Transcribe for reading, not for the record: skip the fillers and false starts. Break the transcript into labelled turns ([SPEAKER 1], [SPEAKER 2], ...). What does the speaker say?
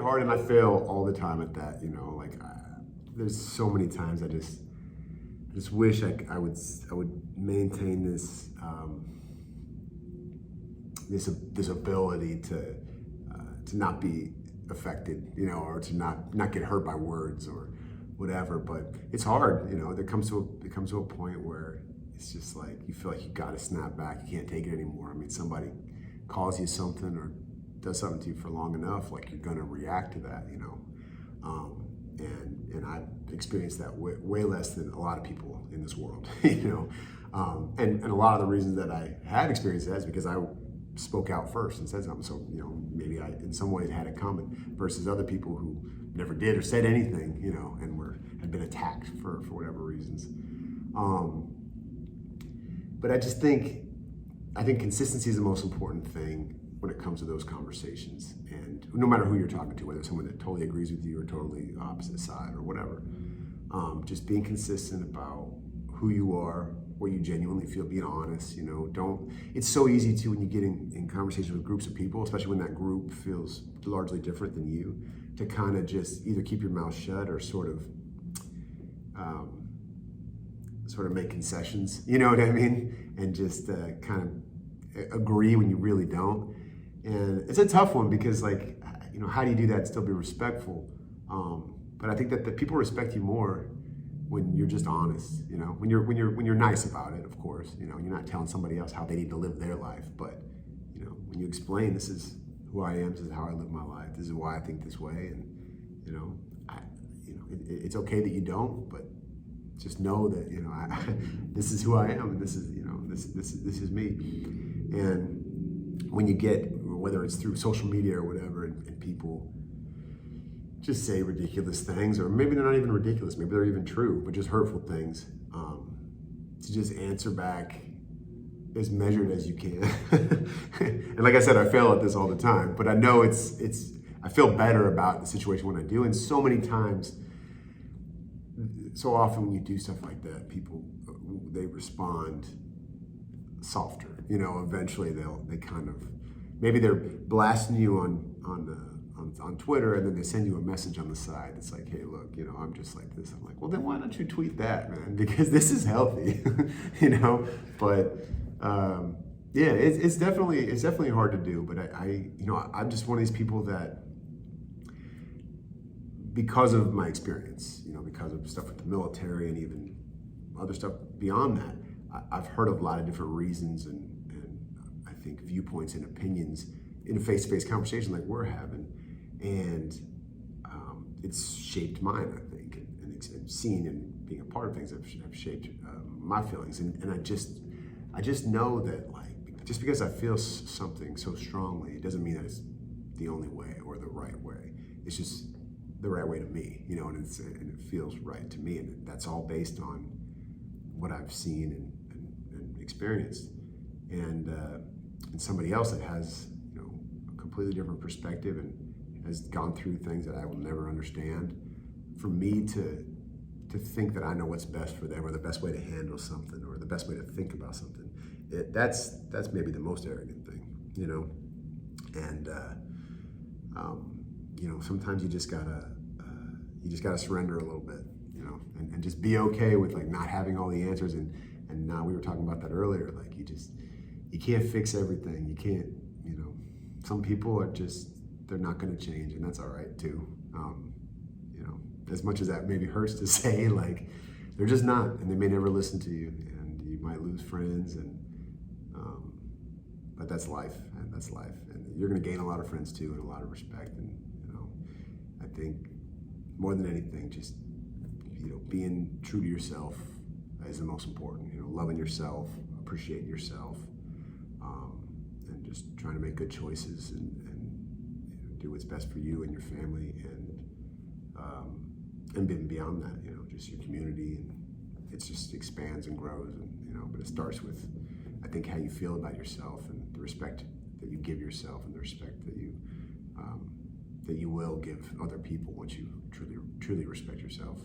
[SPEAKER 1] hard, and I fail all the time at that. You know, like there's so many times I just wish I would maintain this ability to not be affected, you know, or to not get hurt by words or whatever. But it's hard, you know. There comes to a point where it's just like you feel like you got to snap back. You can't take it anymore. I mean, somebody calls you something or does something to you for long enough, like you're gonna react to that, you know. And I've experienced that way less than a lot of people in this world, you know. And a lot of the reasons that I have experienced that is because I spoke out first and said something. So, you know, maybe I in some ways had it coming versus other people who never did or said anything, you know, and had been attacked for whatever reasons. But I think consistency is the most important thing when it comes to those conversations. And no matter who you're talking to, whether it's someone that totally agrees with you or totally opposite side or whatever, just being consistent about who you are, what you genuinely feel, being honest, you know. It's so easy to, when you get in conversations with groups of people, especially when that group feels largely different than you, to kind of just either keep your mouth shut or sort of make concessions, you know what I mean? And just kind of agree when you really don't. And it's a tough one because, like, you know, how do you do that and still be respectful? But I think that people respect you more when you're just honest, you know, when you're nice about it, of course, you know, you're not telling somebody else how they need to live their life, but, you know, when you explain, this is who I am, this is how I live my life, this is why I think this way, and, you know, it's okay that you don't, but just know that, you know, this is who I am, and this is, you know, this is me. And when you get, whether it's through social media or whatever, and people just say ridiculous things, or maybe they're not even ridiculous, maybe they're even true, but just hurtful things, to just answer back as measured as you can. And like I said, I fail at this all the time, but I know I feel better about the situation when I do. And so many times, so often when you do stuff like that, people, they respond softer, you know. Eventually they kind of, maybe they're blasting you on Twitter, and then they send you a message on the side that's like, hey, look, you know, I'm just like this. I'm like, well, then why don't you tweet that, man? Because this is healthy, you know. But yeah, it's definitely hard to do. But you know, I'm just one of these people that, because of my experience, you know, because of stuff with the military and even other stuff beyond that, I've heard of a lot of different reasons and I think viewpoints and opinions in a face-to-face conversation like we're having. And it's shaped mine, I think, and seeing and being a part of things have shaped my feelings. And I just know that, like, just because I feel something so strongly, it doesn't mean that it's the only way or the right way. It's just the right way to me, you know, and it feels right to me. And that's all based on what I've seen and experienced. And somebody else that has, you know, a completely different perspective and has gone through things that I will never understand, for me to think that I know what's best for them or the best way to handle something or the best way to think about something, that's maybe the most arrogant thing, you know. And you know, sometimes you just gotta surrender a little bit, you know, and just be okay with, like, not having all the answers. And now we were talking about that earlier, like, you can't fix everything. You can't, you know, some people are just, they're not going to change, and that's all right too. You know, as much as that maybe hurts to say, like, they're just not, and they may never listen to you, and you might lose friends, but that's life, and you're going to gain a lot of friends too, and a lot of respect. And, you know, I think more than anything, just, you know, being true to yourself is the most important. You know, loving yourself, appreciating yourself, and just trying to make good choices and you know, do what's best for you and your family, and then beyond that, you know, just your community, and it just expands and grows, and, you know, but it starts with, I think, how you feel about yourself and the respect that you give yourself and the respect that you will give other people once you truly respect yourself.